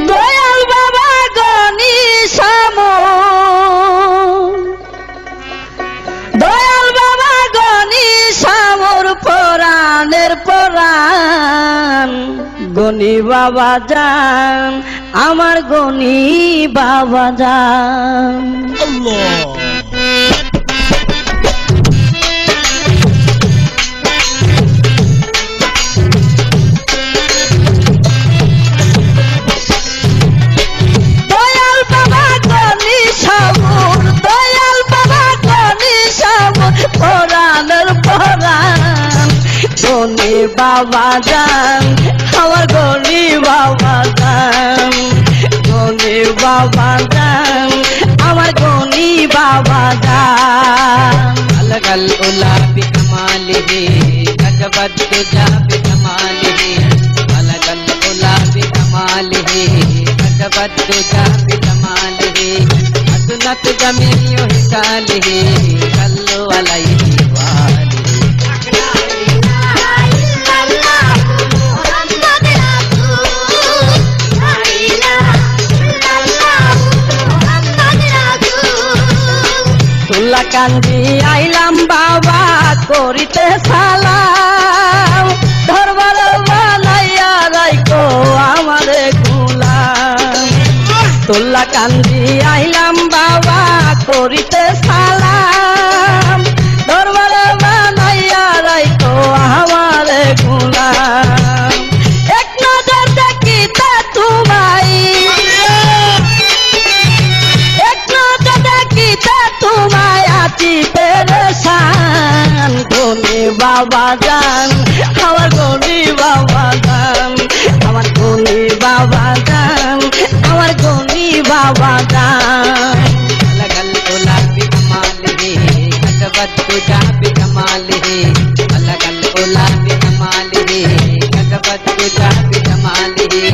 দয়াল বাবা গনি সামর, দয়াল বাবা গনি সামর পরাণের পরাণ। গনি বাবা যান, আমার গনি বাবা যান। আল্লাহ দয়াল বাবা গনি সামর, দয়াল বাবা গনি সামর পরাণের পরাণ। গনি বাবা যান, আমার গনি বাবা যান। গনি বাবা যান, আমার গনি বাবা যান। अलगल उला बिकमालिही गजबद जा बिकमालिही अलगल उला बिकमालिही गजबद जा बिकमालिही असनत जमीयो हिसालिही कल्लु अलैहि वाली। তুলা কান্দি আইলাম বাবা করিতে সালাম। ধরবার বানাইয়া রাইকো আমারে গুলাম। তুলা কান্দি আইলাম বাবা করিতে সালাম। ধরবার বানাইয়া রাইকো আমারে গুলাম। এক নজর দেখিতে তোমায়, এক নজর দেখিতে তোমায় আছি পেরেশান। গনি বাবা যান, আমার গনি বাবা যান। আমার গনি বাবা যান, আমার গনি বাবা যান। अलगल उला बिकमालिही गजबद जा बिकमालिही अलगल उला बिकमालिही गजबद जा बिकमालिही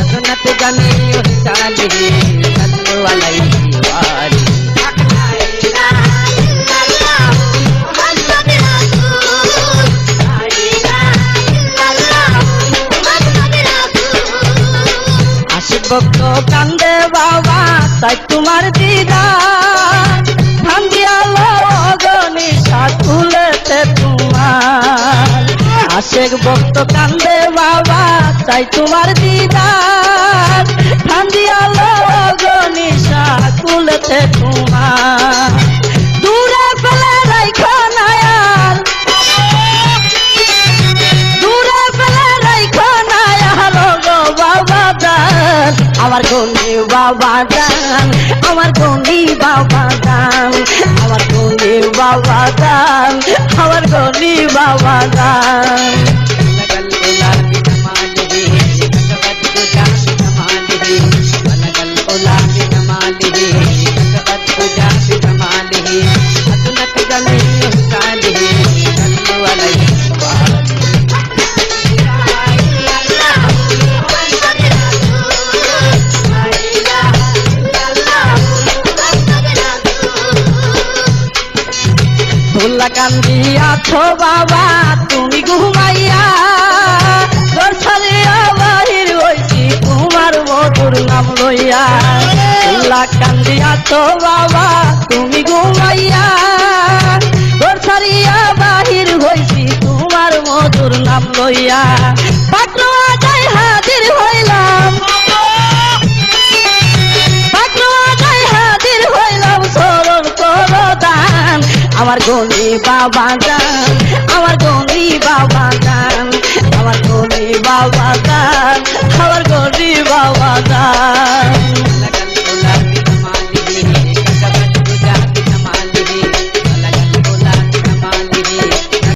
असनत जमीयो हिसालिही कल्लु अलैहि वाली। আশিক ভক্ত কান্দে বাবা তাই তোমার দিদার। ধান দিয়ালো গনি সাকুলেতে তোমার। আশিক ভক্ত কান্দে বাবা তাই তোমার দিদার। ধান দিয়ালো গনি সাকুলেতে তোমার। দূরে ফেলে রাইখো না আর, দূরে ফেলে রাইখো না আর গো বাবা যান। আমার গনি বাবা যান, আমার গনি বাবা যান। আমার গনি বাবা যান, আমার গনি বাবা যান। अलगल उला बिकमालिही गजबद जा बिकमालिही अलगल उला बिकमालिही गजबद जा बिकमालिही असनत जमीयो हिसालिही कल्लु अलैहि वाली। ধুলা কান্দি আছো বাবা তুমি ঘুমাইয়া। ঘর ছাড়িয়া বাহির হইছি তোমার মধুর নাম লইয়া। ধুলা কান্দি আছো বাবা তুমি ঘুমাইয়া। ঘর ছাড়িয়া বাহির হইছি তোমার মধুর নাম লইয়া। পাত্র আজাই হাজির হইলাম, পাত্র আজাই হাজির হইলাম স্মরণ করো দান। আমার গনি বাবা যান, আমার গনি